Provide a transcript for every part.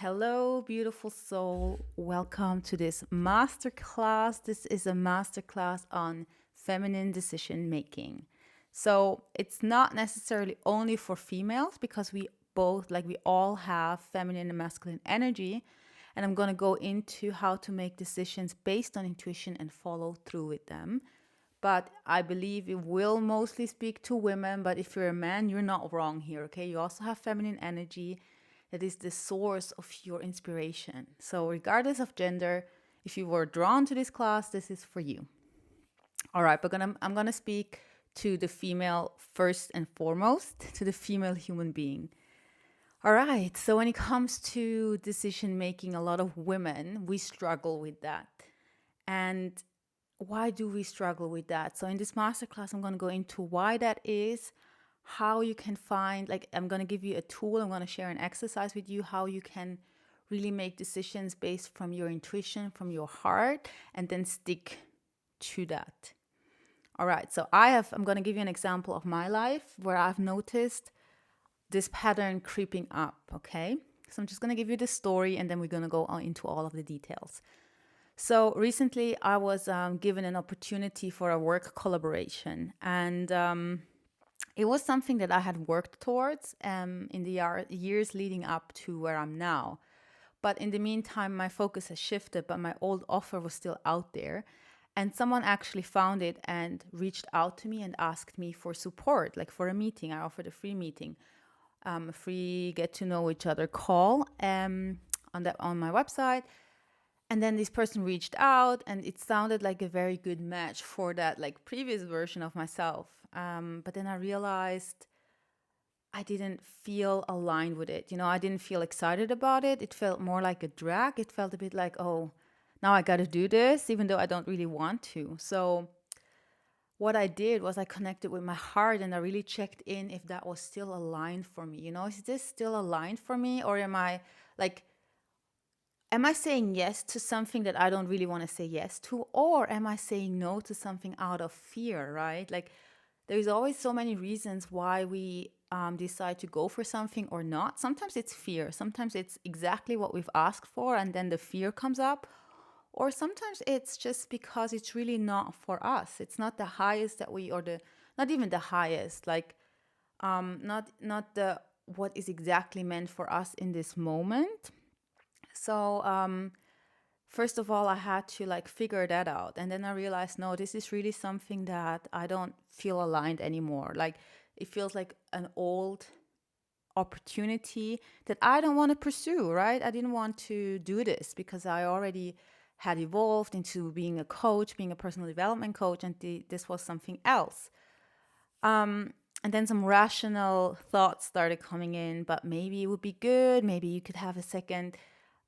Hello, beautiful soul. Welcome to this masterclass. This is a masterclass on feminine decision making. So, it's not necessarily only for females because we all have feminine and masculine energy. And I'm going to go into how to make decisions based on intuition and follow through with them. But I believe it will mostly speak to women. But if you're a man, you're not wrong here, okay? You also have feminine energy that is the source of your inspiration. So, regardless of gender, if you were drawn to this class, this is for you. All right, but I'm gonna speak to the female first and foremost, to the female human being. All right, so when it comes to decision making, a lot of women, we struggle with that. And why do we struggle with that? So in this masterclass, I'm going to go into why that is, how you can find, I'm going to give you a tool, I'm going to share an exercise with you, how you can really make decisions based from your intuition, from your heart, and then stick to that. All right, so I'm going to give you an example of my life where I've noticed this pattern creeping up, okay? So I'm just going to give you the story and then we're going to go on into all of the details. So recently, I was given an opportunity for a work collaboration, and it was something that I had worked towards in the years leading up to where I'm now. But in the meantime, my focus has shifted, but my old offer was still out there. And someone actually found it and reached out to me and asked me for support, like for a meeting. I offered a free meeting, a free get to know each other call on my website. And then this person reached out and it sounded like a very good match for that like previous version of myself. But then I realized I didn't feel aligned with it. I didn't feel excited about it. It felt more like a drag. It felt a bit like, oh, now I got to do this, even though I don't really want to. So what I did was I connected with my heart and I really checked in if that was still aligned for me. Is this still aligned for me? Or am I saying yes to something that I don't really want to say yes to? Or am I saying no to something out of fear, right? Like, there's always so many reasons why we decide to go for something or not. Sometimes it's fear. Sometimes it's exactly what we've asked for, and then the fear comes up. Or sometimes it's just because it's really not for us. It's not the highest that we, or not even the highest, not the what is exactly meant for us in this moment. So, first of all, I had to figure that out. And then I realized, no, this is really something that I don't feel aligned anymore. Like, it feels like an old opportunity that I don't want to pursue, right? I didn't want to do this because I already had evolved into being a coach, being a personal development coach, and this was something else. And then some rational thoughts started coming in, but maybe it would be good. Maybe you could have a second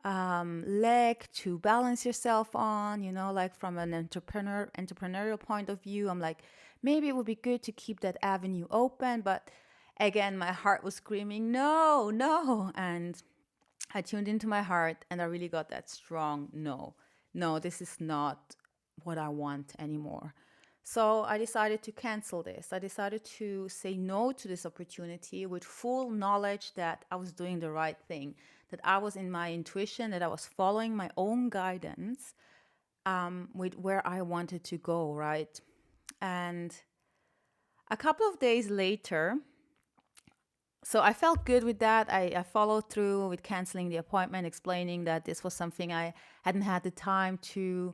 leg to balance yourself on, like from an entrepreneurial point of view. I'm like, maybe it would be good to keep that avenue open. But again, my heart was screaming, no, no. And I tuned into my heart and I really got that strong no, this is not what I want anymore. So I decided to cancel this. I decided to say no to this opportunity with full knowledge that I was doing the right thing, that I was in my intuition, that I was following my own guidance with where I wanted to go, right? And a couple of days later, so I felt good with that. I followed through with canceling the appointment, explaining that this was something I hadn't had the time to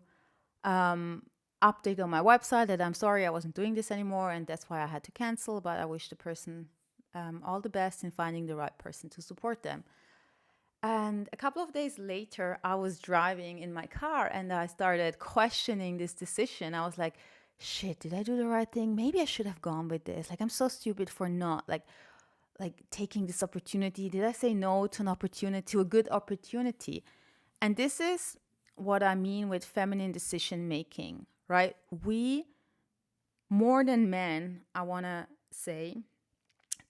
update on my website, that I'm sorry I wasn't doing this anymore and that's why I had to cancel. But I wish the person all the best in finding the right person to support them. And a couple of days later, I was driving in my car and I started questioning this decision. I was like, shit, did I do the right thing? Maybe I should have gone with this. Like, I'm so stupid for not taking this opportunity. Did I say no to an opportunity, to a good opportunity? And this is what I mean with feminine decision making, right? We, more than men, I want to say,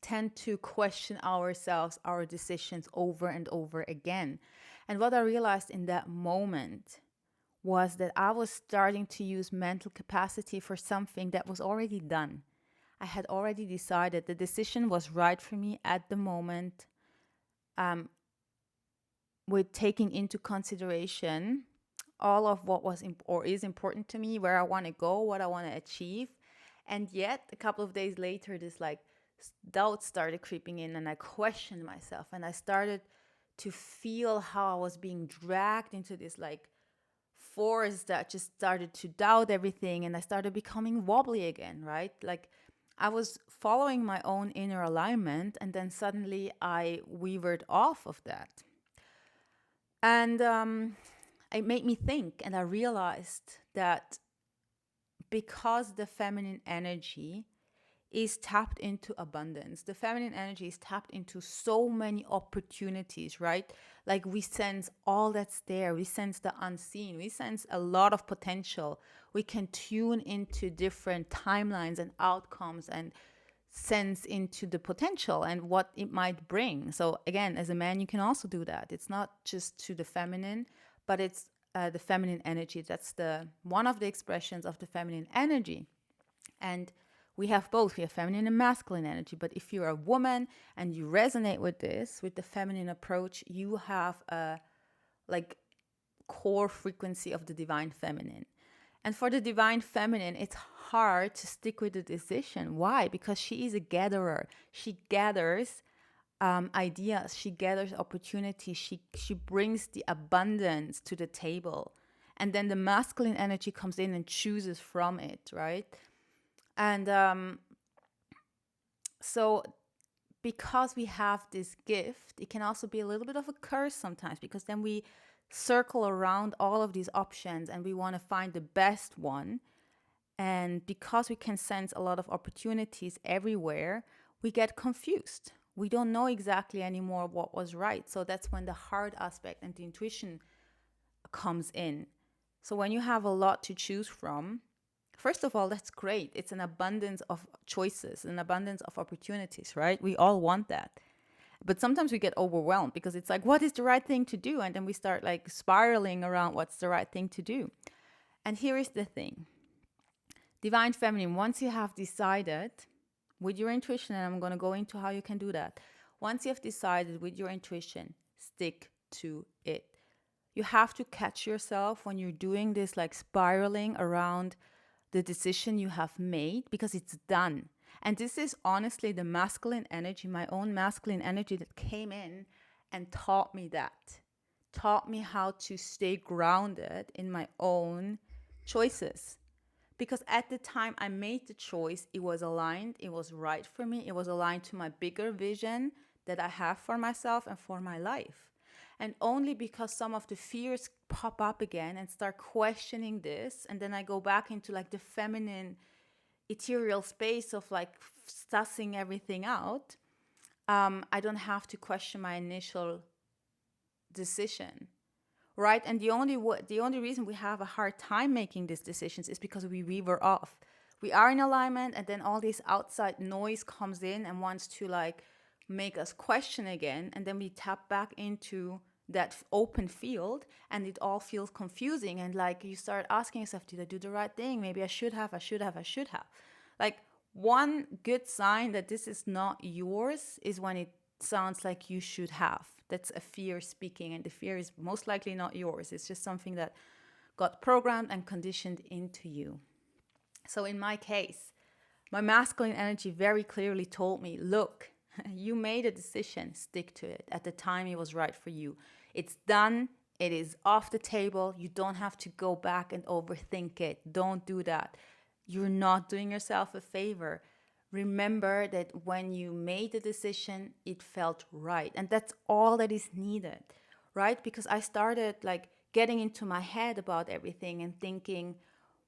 tend to question ourselves, our decisions over and over again. And what I realized in that moment was that I was starting to use mental capacity for something that was already done. I had already decided the decision was right for me at the moment. Um, with taking into consideration all of what was or is important to me, where I want to go, what I want to achieve. And yet, a couple of days later, this like doubt started creeping in, and I questioned myself, and I started to feel how I was being dragged into this like force that just started to doubt everything, and I started becoming wobbly again, right? Like I was following my own inner alignment, and then suddenly I wavered off of that. And it made me think, and I realized that because the feminine energy is tapped into abundance. The feminine energy is tapped into so many opportunities, right? Like we sense all that's there. We sense the unseen. We sense a lot of potential. We can tune into different timelines and outcomes and sense into the potential and what it might bring. So again, as a man, you can also do that. It's not just to the feminine, but it's the feminine energy. That's the one of the expressions of the feminine energy. And we have both. We have feminine and masculine energy. But if you're a woman and you resonate with this, with the feminine approach, you have a like core frequency of the divine feminine. And for the divine feminine, it's hard to stick with the decision. Why? Because she is a gatherer. She gathers ideas. She gathers opportunities. She brings the abundance to the table. And then the masculine energy comes in and chooses from it, right? And so because we have this gift, it can also be a little bit of a curse sometimes, because then we circle around all of these options and we want to find the best one. And because we can sense a lot of opportunities everywhere, we get confused. We don't know exactly anymore what was right. So that's when the heart aspect and the intuition comes in. So when you have a lot to choose from, first of all, that's great. It's an abundance of choices, an abundance of opportunities, right? We all want that. But sometimes we get overwhelmed because it's like, what is the right thing to do? And then we start like spiraling around what's the right thing to do. And here is the thing. Divine Feminine, once you have decided with your intuition, and I'm going to go into how you can do that. Once you have decided with your intuition, stick to it. You have to catch yourself when you're doing this like spiraling around the decision you have made, because it's done. And this is honestly the masculine energy, my own masculine energy, that came in and taught me that, taught me how to stay grounded in my own choices. Because at the time I made the choice, it was aligned, it was right for me, it was aligned to my bigger vision that I have for myself and for my life. And only because some of the fears pop up again and start questioning this, and then I go back into like the feminine ethereal space of like sussing everything out, I don't have to question my initial decision, right? And the only reason we have a hard time making these decisions is because we weaver off. We are in alignment, and then all this outside noise comes in and wants to like make us question again, and then we tap back into that open field, and it all feels confusing, and like you start asking yourself, did I do the right thing? Maybe I should have. Like, one good sign that this is not yours is when it sounds like you should have. That's a fear speaking, and the fear is most likely not yours. It's just something that got programmed and conditioned into you. So in my case, my masculine energy very clearly told me, look, you made a decision, stick to it. At the time, it was right for you. It's done. It is off the table. You don't have to go back and overthink it. Don't do that. You're not doing yourself a favor. Remember that when you made the decision, it felt right. And that's all that is needed, right? Because I started like getting into my head about everything and thinking,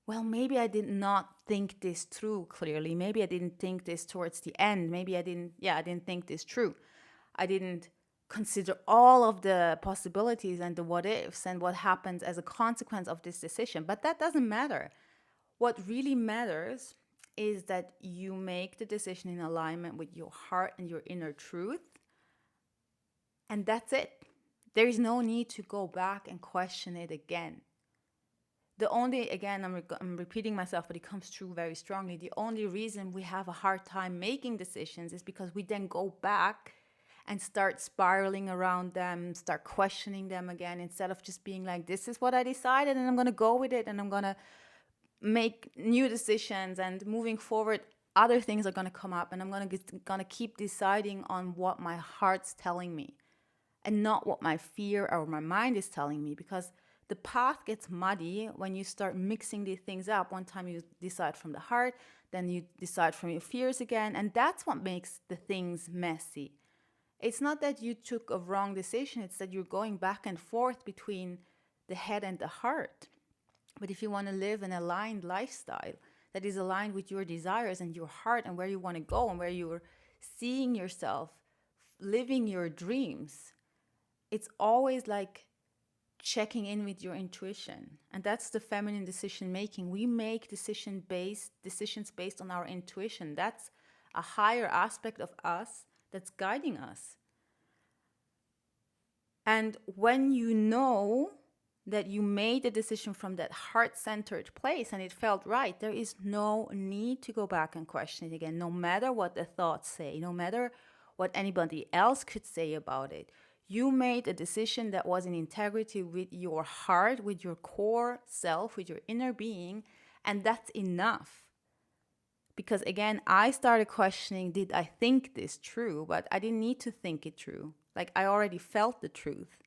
well, maybe I did not think this through clearly. Maybe I didn't think this towards the end. Maybe I didn't think this through. I didn't consider all of the possibilities and the what ifs and what happens as a consequence of this decision. But that doesn't matter. What really matters is that you make the decision in alignment with your heart and your inner truth. And that's it. There is no need to go back and question it again. The only, again, I'm repeating myself, but it comes true very strongly. The only reason we have a hard time making decisions is because we then go back and start spiraling around them, start questioning them again, instead of just being like, this is what I decided and I'm going to go with it and I'm going to make new decisions, and moving forward other things are going to come up and I'm going to keep deciding on what my heart's telling me and not what my fear or my mind is telling me, because the path gets muddy when you start mixing these things up. One time you decide from the heart, then you decide from your fears again, and that's what makes the things messy. It's not that you took a wrong decision, it's that you're going back and forth between the head and the heart. But if you want to live an aligned lifestyle that is aligned with your desires and your heart and where you want to go and where you're seeing yourself living your dreams, it's always like checking in with your intuition. And that's the feminine decision making. We make decisions based on our intuition. That's a higher aspect of us that's guiding us. And when you know that you made a decision from that heart-centered place and it felt right, there is no need to go back and question it again, no matter what the thoughts say, no matter what anybody else could say about it. You made a decision that was in integrity with your heart, with your core self, with your inner being, and that's enough. Because again, I started questioning, did I think this true? But I didn't need to think it true. Like, I already felt the truth.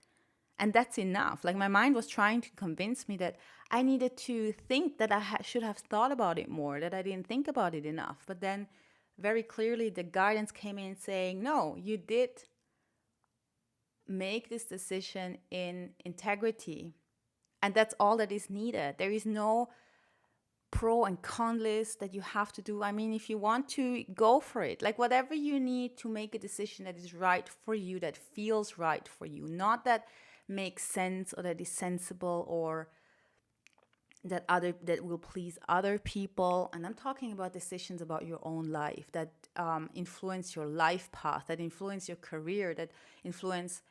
And that's enough. Like, my mind was trying to convince me that I needed to think that I should have thought about it more, that I didn't think about it enough. But then very clearly the guidance came in saying, no, you did make this decision in integrity. And that's all that is needed. There is no pro and con list that you have to do. I mean, if you want to, go for it. Like, whatever you need to make a decision that is right for you, that feels right for you, not that makes sense or that is sensible or that will please other people. And I'm talking about decisions about your own life that influence your life path, that influence your career, that influence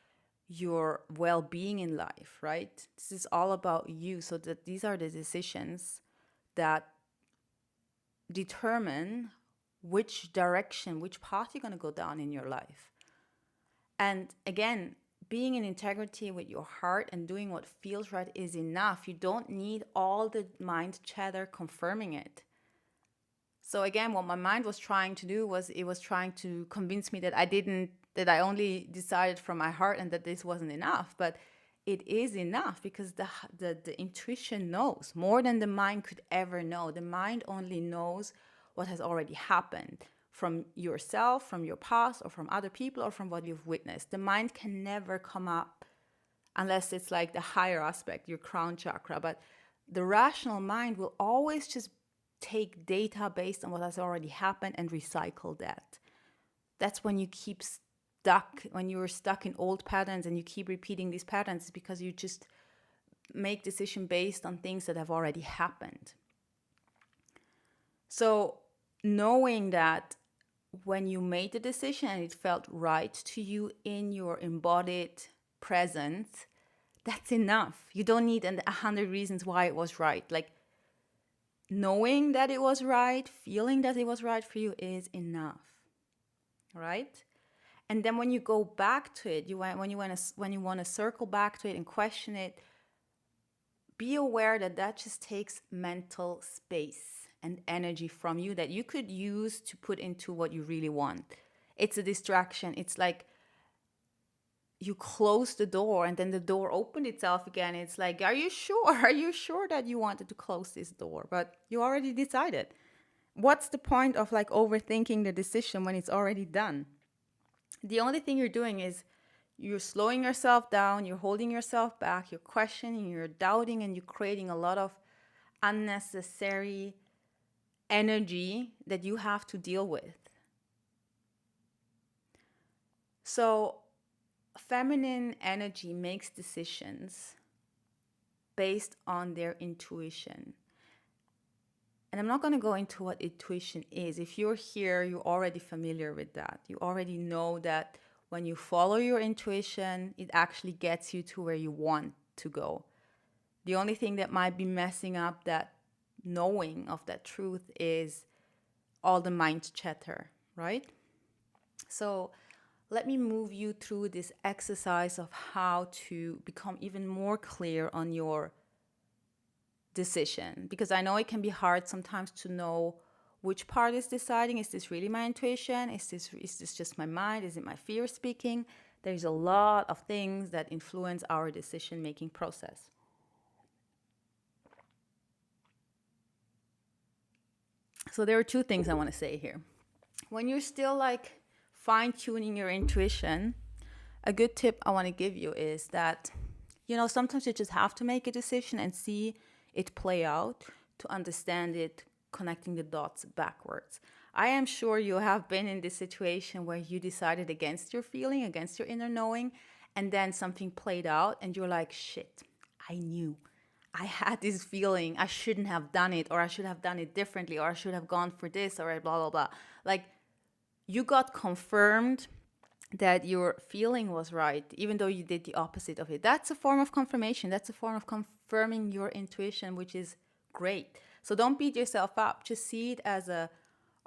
your well-being in life, right? This is all about you. So that these are the decisions that determine which direction, which path you're going to go down in your life. And again, being in integrity with your heart and doing what feels right is enough. You don't need all the mind chatter confirming it. So again, what my mind was trying to do was it was trying to convince me that that I only decided from my heart and that this wasn't enough. But it is enough, because the intuition knows more than the mind could ever know. The mind only knows what has already happened from yourself, from your past, or from other people, or from what you've witnessed. The mind can never come up unless it's like the higher aspect, your crown chakra. But the rational mind will always just take data based on what has already happened and recycle that. That's when you keep when you're stuck in old patterns and you keep repeating these patterns, is because you just make decision based on things that have already happened. So knowing that when you made the decision and it felt right to you in your embodied presence, that's enough. You don't need 100 reasons why it was right. Like, knowing that it was right, feeling that it was right for you is enough, right? And then when you go back to it, when you want to circle back to it and question it, be aware that just takes mental space and energy from you that you could use to put into what you really want. It's a distraction. It's like you close the door and then the door opened itself again. It's like, are you sure? Are you sure that you wanted to close this door? But you already decided. What's the point of like overthinking the decision when it's already done? The only thing you're doing is you're slowing yourself down, you're holding yourself back, you're questioning, you're doubting, and you're creating a lot of unnecessary energy that you have to deal with. So feminine energy makes decisions based on their intuition. And I'm not going to go into what intuition is. If you're here, you're already familiar with that. You already know that when you follow your intuition, it actually gets you to where you want to go. The only thing that might be messing up that knowing of that truth is all the mind chatter, right? So let me move you through this exercise of how to become even more clear on your decision, because I know it can be hard sometimes to know which part is deciding. Is this really my intuition? Is this just my mind? Is it my fear speaking? There's a lot of things that influence our decision making process. So there are two things I want to say here. When you're still like fine tuning your intuition, a good tip I want to give you is that, sometimes you just have to make a decision and see it play out to understand it, connecting the dots backwards. I am sure you have been in this situation where you decided against your feeling, against your inner knowing, and then something played out and you're like, shit, I knew. I had this feeling I shouldn't have done it, or I should have done it differently, or I should have gone for this, or blah, blah, blah. Like, you got confirmed that your feeling was right, even though you did the opposite of it. That's a form of confirmation. That's a form of confirming your intuition, which is great. So don't beat yourself up. Just see it as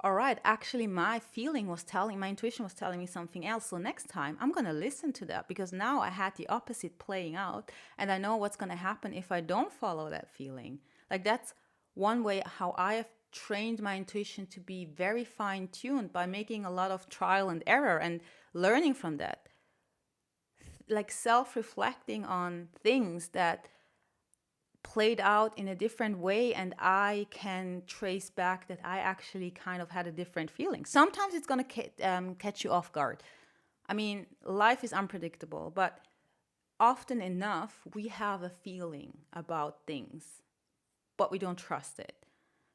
all right, actually, my intuition was telling me something else. So next time, I'm going to listen to that, because now I had the opposite playing out and I know what's going to happen if I don't follow that feeling. Like, that's one way how I have trained my intuition to be very fine tuned, by making a lot of trial and error and learning from that. Like, self reflecting on things that played out in a different way, and I can trace back that I actually kind of had a different feeling. Sometimes it's going to catch you off guard. I mean, life is unpredictable, but often enough we have a feeling about things, but we don't trust it.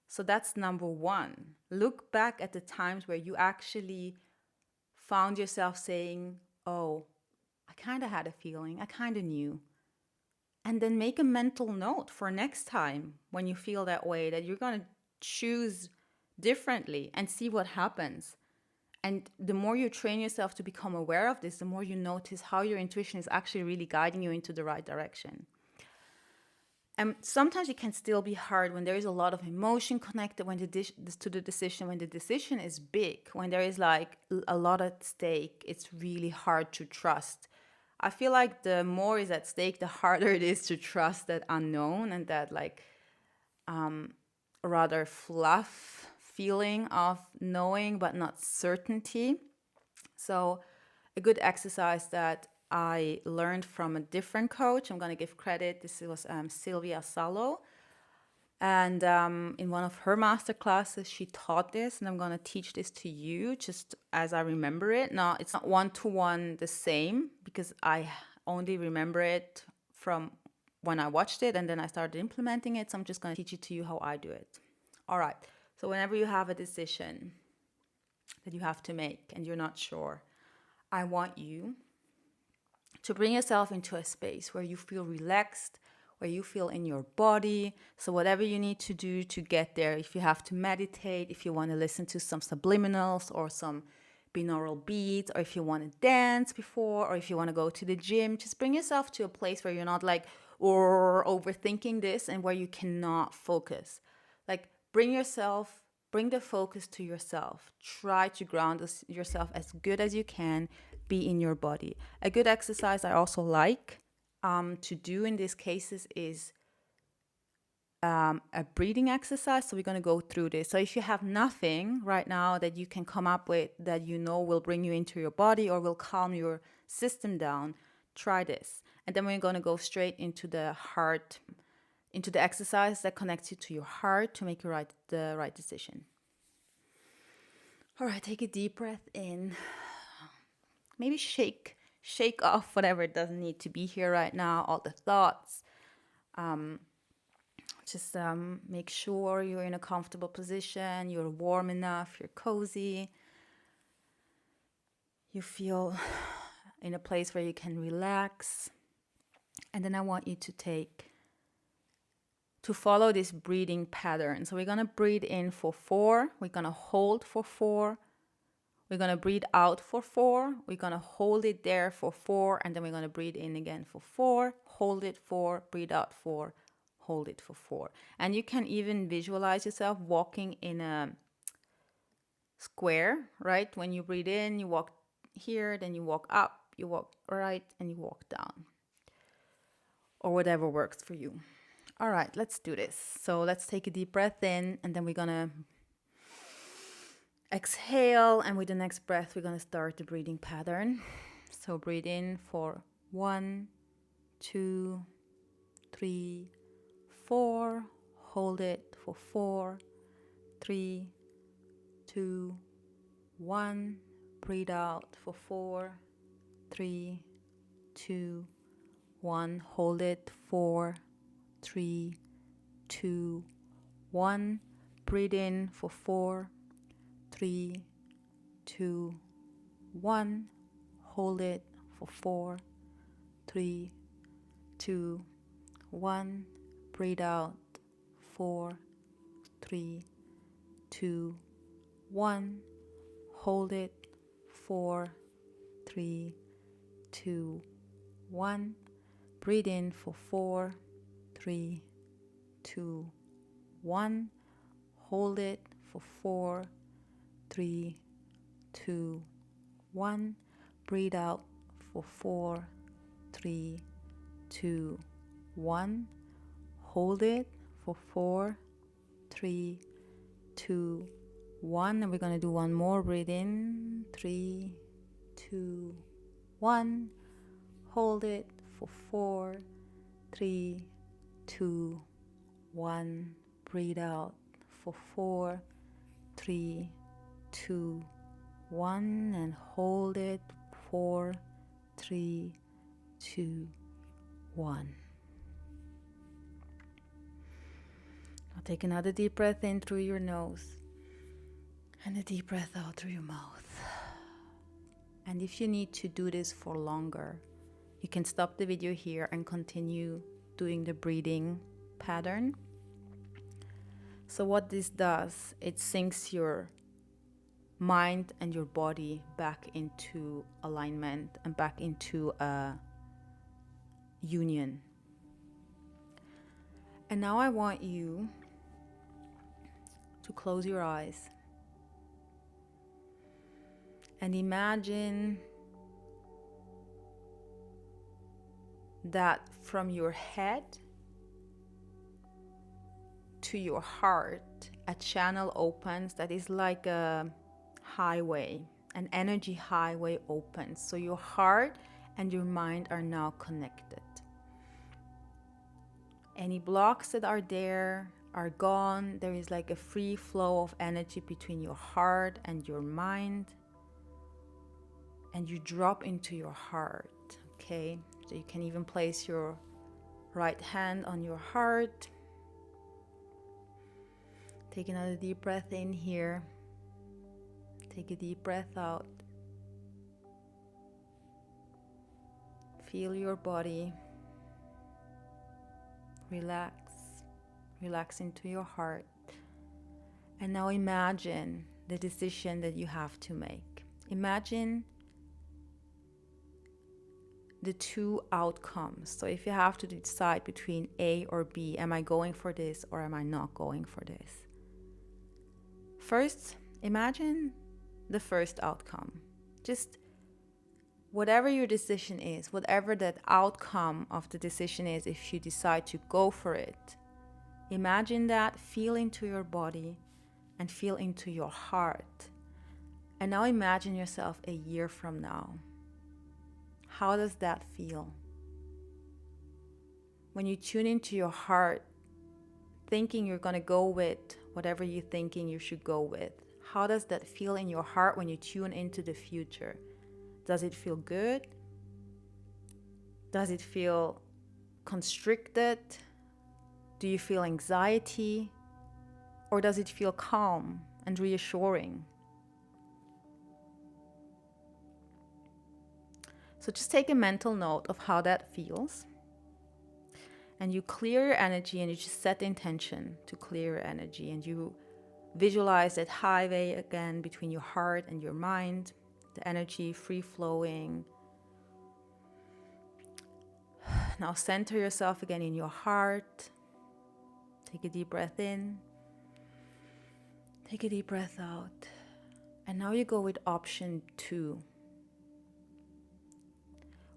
So that's number one. Look back at the times where you actually found yourself saying, oh, I kind of had a feeling, I kind of knew. And then make a mental note for next time when you feel that way, that you're going to choose differently, and see what happens. And the more you train yourself to become aware of this, the more you notice how your intuition is actually really guiding you into the right direction. And sometimes it can still be hard when there is a lot of emotion connected to the decision. When the decision is big, when there is like a lot at stake, it's really hard to trust. I feel like the more is at stake, the harder it is to trust that unknown and that like rather fluff feeling of knowing but not certainty. So a good exercise that I learned from a different coach, I'm going to give credit. This was Sylvia Salo. And in one of her master classes, she taught this, and I'm going to teach this to you just as I remember it. Now, it's not one-to-one the same, because I only remember it from when I watched it, and then I started implementing it. So I'm just going to teach it to you how I do it. All right. So whenever you have a decision that you have to make and you're not sure, I want you to bring yourself into a space where you feel relaxed, where you feel in your body. So whatever you need to do to get there, if you have to meditate, if you want to listen to some subliminals or some binaural beats, or if you want to dance before, or if you want to go to the gym, just bring yourself to a place where you're not like, or overthinking this, and where you cannot focus. Like, bring the focus to yourself. Try to ground yourself as good as you can. Be in your body. A good exercise I also like to do in these cases is a breathing exercise. So we're going to go through this. So if you have nothing right now that you can come up with that you know will bring you into your body or will calm your system down, try this. And then we're going to go straight into the heart, into the exercise that connects you to your heart to make the right decision. All right, take a deep breath in. Maybe shake off whatever doesn't need to be here right now, all the thoughts. Just make sure you're in a comfortable position, you're warm enough, you're cozy. You feel in a place where you can relax. And then I want you to follow this breathing pattern. So we're going to breathe in for 4. We're going to hold for 4. We're going to breathe out for 4. We're going to hold it there for 4. And then we're going to breathe in again for 4. Hold it 4. Breathe out 4. Hold it for 4. And you can even visualize yourself walking in a square, right? When you breathe in, you walk here, then you walk up, you walk right, and you walk down. Or whatever works for you. All right, let's do this. So let's take a deep breath in, and then we're gonna exhale, and with the next breath, we're gonna start the breathing pattern. So breathe in for 1, 2, 3, 4. Hold it for 4, 3, 2, 1. Breathe out for 4, 3, 2, 1. Hold it 4, 3, 2, 1. Breathe in for 4, 3, 2, 1. Hold it for 4, 3, 2, 1. Breathe out 4, 3, 2, 1. Hold it 4, 3, 2, 1. Breathe in for 4, 3, 2, 1. Hold it for 4, 3, 2, 1. Breathe out for 4, 3, 2, 1. Hold it for 4, 3, 2, 1. And we're going to do one more. Breathe in. 3, 2, 1. Hold it for 4, 3, 2, 1. Breathe out for 4, 3, 2, 1. And hold it 4, 3, 2, 1. Now take another deep breath in through your nose and a deep breath out through your mouth. And if you need to do this for longer, you can stop the video here and continue doing the breathing pattern. So what this does, it syncs your mind and your body back into alignment and back into a union. And now I want you to close your eyes and imagine that from your head to your heart, a channel opens that is like a highway, an energy highway opens. So your heart and your mind are now connected. Any blocks that are there are gone. There is like a free flow of energy between your heart and your mind. And you drop into your heart, okay? So you can even place your right hand on your heart. Take another deep breath in here. Take a deep breath out. Feel your body. Relax. Relax into your heart. And now imagine the decision that you have to make. Imagine the two outcomes. So if you have to decide between A or B, am I going for this or am I not going for this? First, imagine the first outcome. Just whatever your decision is, whatever that outcome of the decision is, if you decide to go for it, imagine that, feel into your body and feel into your heart. And now imagine yourself a year from now. How does that feel? When you tune into your heart, thinking you're going to go with whatever you're thinking you should go with, how does that feel in your heart when you tune into the future? Does it feel good? Does it feel constricted? Do you feel anxiety? Or does it feel calm and reassuring? So just take a mental note of how that feels. And you clear your energy and you just set the intention to clear your energy. And you visualize that highway again between your heart and your mind. The energy free flowing. Now center yourself again in your heart. Take a deep breath in. Take a deep breath out. And now you go with option 2.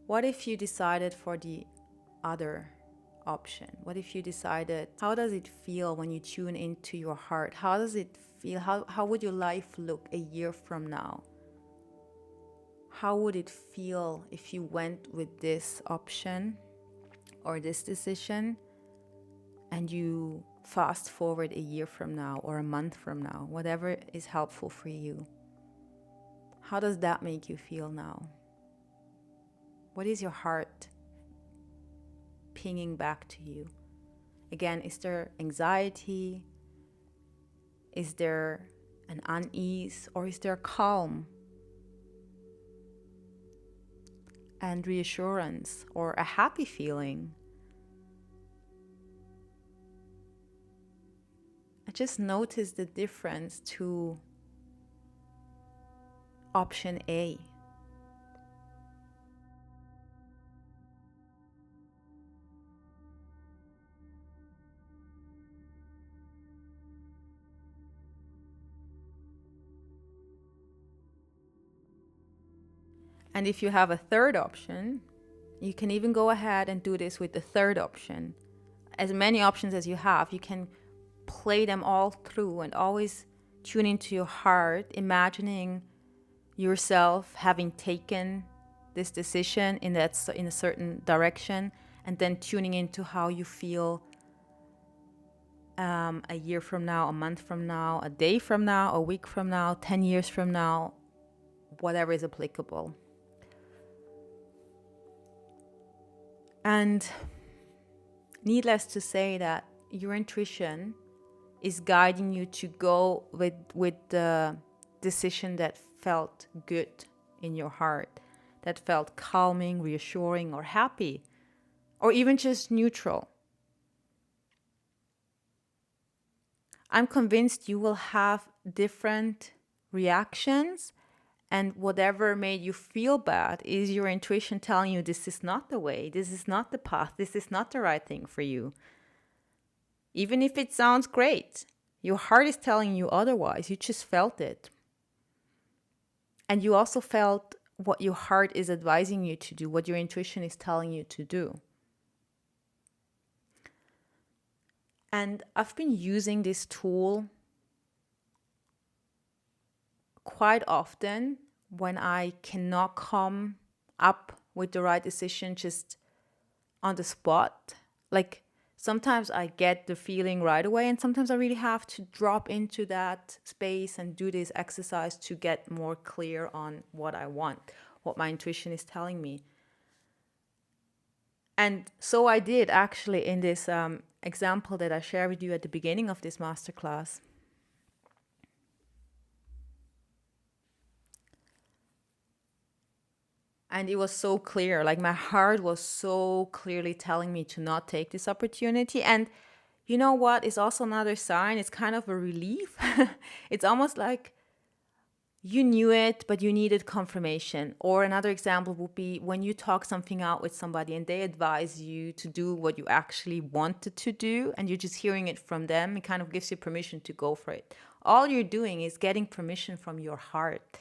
What if you decided for the other option? What if you decided, how does it feel when you tune into your heart? How does it feel? How would your life look a year from now? How would it feel if you went with this option or this decision and you fast forward a year from now or a month from now, whatever is helpful for you? How does that make you feel now? What is your heart pinging back to you? Again, is there anxiety? Is there an unease? Or is there calm and reassurance or a happy feeling? I just noticed the difference to option A. And if you have a third option, you can even go ahead and do this with the third option. As many options as you have, you can play them all through and always tune into your heart, imagining yourself having taken this decision in a certain direction, and then tuning into how you feel a year from now, a month from now, a day from now, a week from now, 10 years from now, whatever is applicable. And needless to say that your intuition is guiding you to go with the decision that felt good in your heart, that felt calming, reassuring, or happy, or even just neutral. I'm convinced you will have different reactions, and whatever made you feel bad is your intuition telling you this is not the way, this is not the path, this is not the right thing for you. Even if it sounds great, your heart is telling you otherwise. You just felt it. And you also felt what your heart is advising you to do, what your intuition is telling you to do. And I've been using this tool quite often when I cannot come up with the right decision just on the spot. Like sometimes I get the feeling right away, and sometimes I really have to drop into that space and do this exercise to get more clear on what I want, what my intuition is telling me. And so I did actually in this example that I shared with you at the beginning of this masterclass. And it was so clear, like my heart was so clearly telling me to not take this opportunity. And you know what is also another sign? It's kind of a relief. It's almost like you knew it, but you needed confirmation. Or another example would be when you talk something out with somebody and they advise you to do what you actually wanted to do, and you're just hearing it from them, it kind of gives you permission to go for it. All you're doing is getting permission from your heart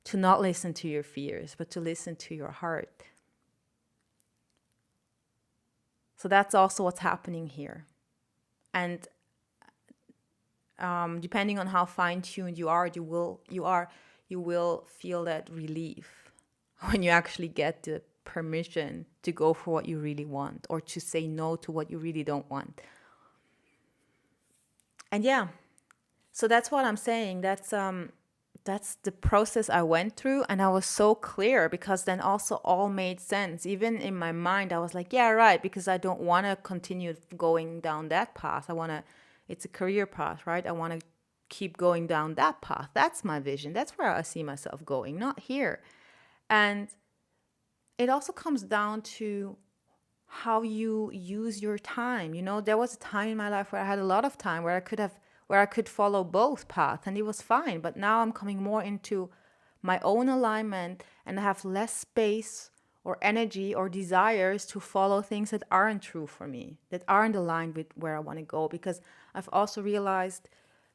to not listen to your fears, but to listen to your heart. So that's also what's happening here. And depending on how fine-tuned you are, you will feel that relief when you actually get the permission to go for what you really want, or to say no to what you really don't want. And yeah, so that's what I'm saying. That's the process I went through, and I was so clear because then also all made sense. Even in my mind, I was like, yeah, right, because I don't want to continue going down that path. It's a career path, right? I want to keep going down that path. That's my vision. That's where I see myself going, not here. And it also comes down to how you use your time. You know, there was a time in my life where I had a lot of time where I could follow both paths, and it was fine. But now I'm coming more into my own alignment, and I have less space or energy or desires to follow things that aren't true for me, that aren't aligned with where I want to go. Because I've also realized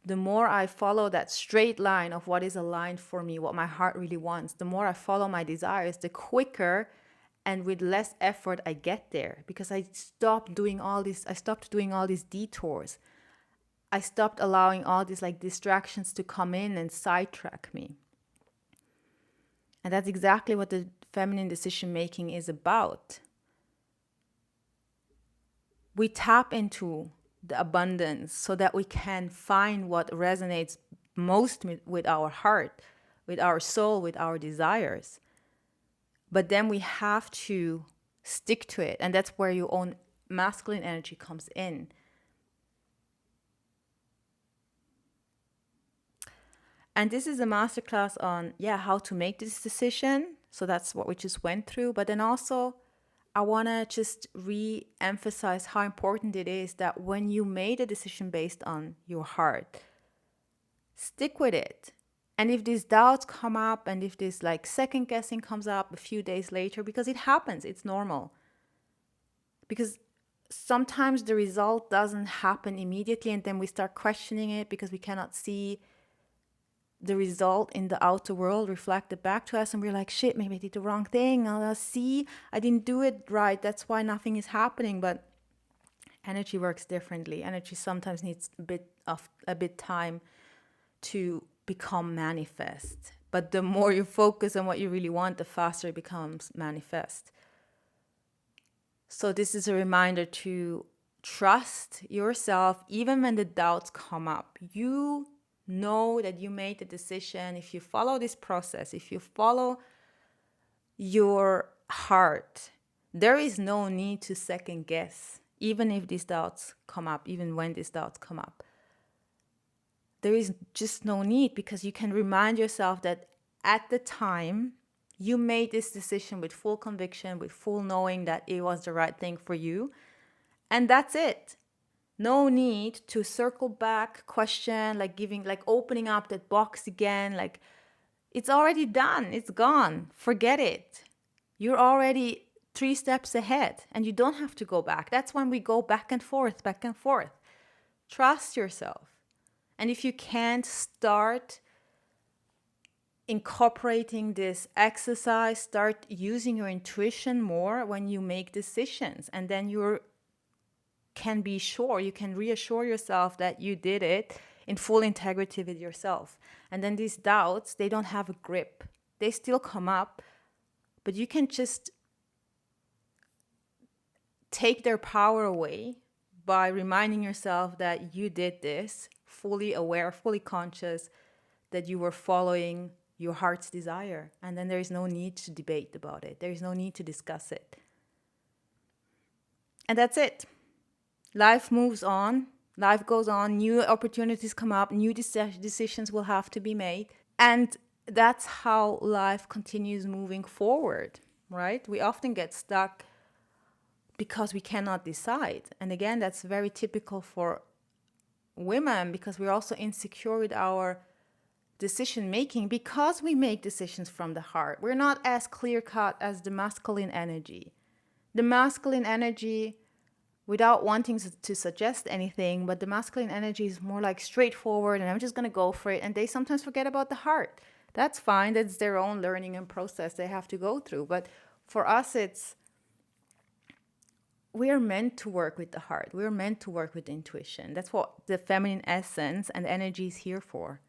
the more I follow that straight line of what is aligned for me, what my heart really wants, the more I follow my desires, the quicker and with less effort I get there, because I stopped doing all these detours. I stopped allowing all these like distractions to come in and sidetrack me. And that's exactly what the feminine decision making is about. We tap into the abundance so that we can find what resonates most with our heart, with our soul, with our desires. But then we have to stick to it. And that's where your own masculine energy comes in. And this is a masterclass on, how to make this decision. So that's what we just went through. But then also, I want to just re-emphasize how important it is that when you made a decision based on your heart, stick with it. And if these doubts come up and if this like second guessing comes up a few days later, because it happens, it's normal. Because sometimes the result doesn't happen immediately and then we start questioning it because we cannot see the result in the outer world reflected back to us, and we're like, shit, maybe I did the wrong thing. See, I didn't do it right. That's why nothing is happening. But energy works differently. Energy sometimes needs a bit time to become manifest. But the more you focus on what you really want, the faster it becomes manifest. So this is a reminder to trust yourself even when the doubts come up. You know that you made the decision. If you follow this process, if you follow your heart, there is no need to second guess, even if these doubts come up, even when these doubts come up. There is just no need, because you can remind yourself that at the time you made this decision with full conviction, with full knowing that it was the right thing for you. And that's it. No need to circle back, question, opening up that box again. Like, it's already done. It's gone. Forget it. You're already 3 steps ahead and you don't have to go back. That's when we go back and forth, back and forth. Trust yourself. And if you can't, start incorporating this exercise, start using your intuition more when you make decisions. And then you can reassure yourself that you did it in full integrity with yourself. And then these doubts, they don't have a grip. They still come up, but you can just take their power away by reminding yourself that you did this, fully aware, fully conscious, that you were following your heart's desire. And then there is no need to debate about it. There is no need to discuss it. And that's it. Life moves on. Life goes on. New opportunities come up. New decisions will have to be made. And that's how life continues moving forward, right? We often get stuck because we cannot decide. And again, that's very typical for women, because we're also insecure with our decision making, because we make decisions from the heart. We're not as clear cut as the masculine energy. The masculine energy, without wanting to suggest anything, but the masculine energy is more like straightforward and I'm just going to go for it. And they sometimes forget about the heart. That's fine. That's their own learning and process they have to go through. But for us, we are meant to work with the heart. We're meant to work with intuition. That's what the feminine essence and energy is here for.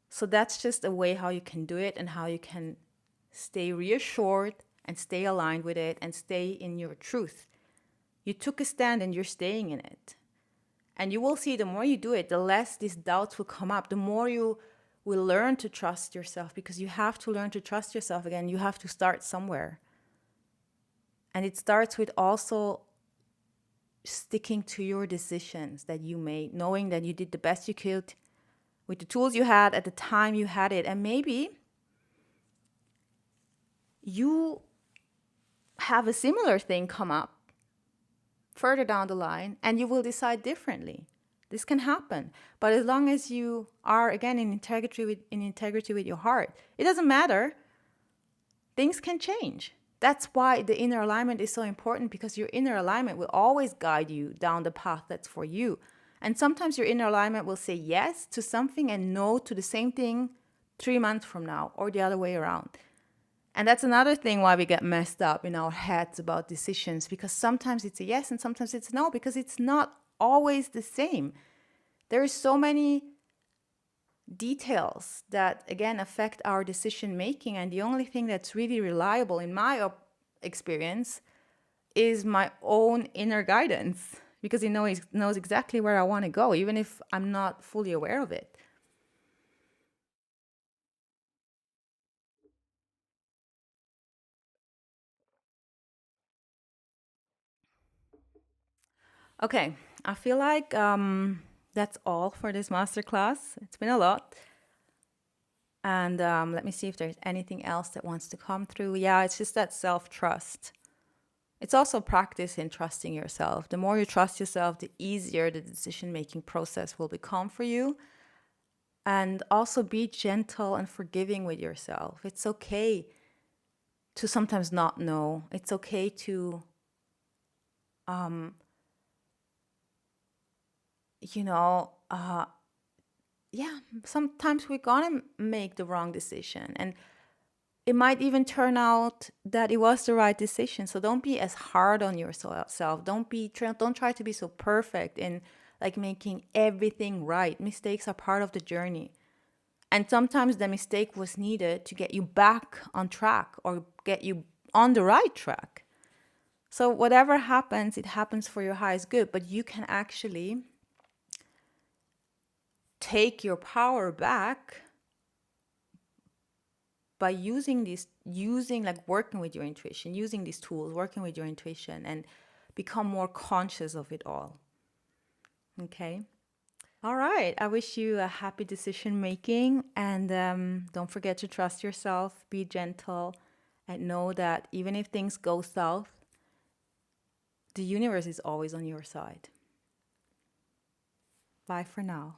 So that's just a way how you can do it and how you can stay reassured and stay aligned with it and stay in your truth. You took a stand and you're staying in it. And you will see the more you do it, the less these doubts will come up. The more you will learn to trust yourself, because you have to learn to trust yourself again. You have to start somewhere. And it starts with also sticking to your decisions that you made, knowing that you did the best you could with the tools you had at the time you had it. And maybe you have a similar thing come up further down the line and you will decide differently. This can happen. But as long as you are, again, in integrity with your heart, it doesn't matter. Things can change. That's why the inner alignment is so important, because your inner alignment will always guide you down the path that's for you. And sometimes your inner alignment will say yes to something and no to the same thing 3 months from now, or the other way around. And that's another thing why we get messed up in our heads about decisions, because sometimes it's a yes and sometimes it's a no, because it's not always the same. There are so many details that, again, affect our decision making. And the only thing that's really reliable, in my experience, is my own inner guidance, because it knows exactly where I want to go, even if I'm not fully aware of it. Okay, I feel like that's all for this masterclass. It's been a lot. And let me see if there's anything else that wants to come through. Yeah, it's just that self-trust. It's also practice in trusting yourself. The more you trust yourself, the easier the decision-making process will become for you. And also be gentle and forgiving with yourself. It's okay to sometimes not know. It's okay to, you know, yeah, sometimes we're gonna make the wrong decision. And it might even turn out that it was the right decision. So don't be as hard on yourself. Don't try to be so perfect in like making everything right. Mistakes are part of the journey. And sometimes the mistake was needed to get you back on track or get you on the right track. So whatever happens, it happens for your highest good, but you can actually take your power back by using like working with your intuition, using these tools, working with your intuition, and become more conscious of it all. Okay. All right. I wish you a happy decision making, and don't forget to trust yourself, be gentle, and know that even if things go south, the universe is always on your side. Bye for now.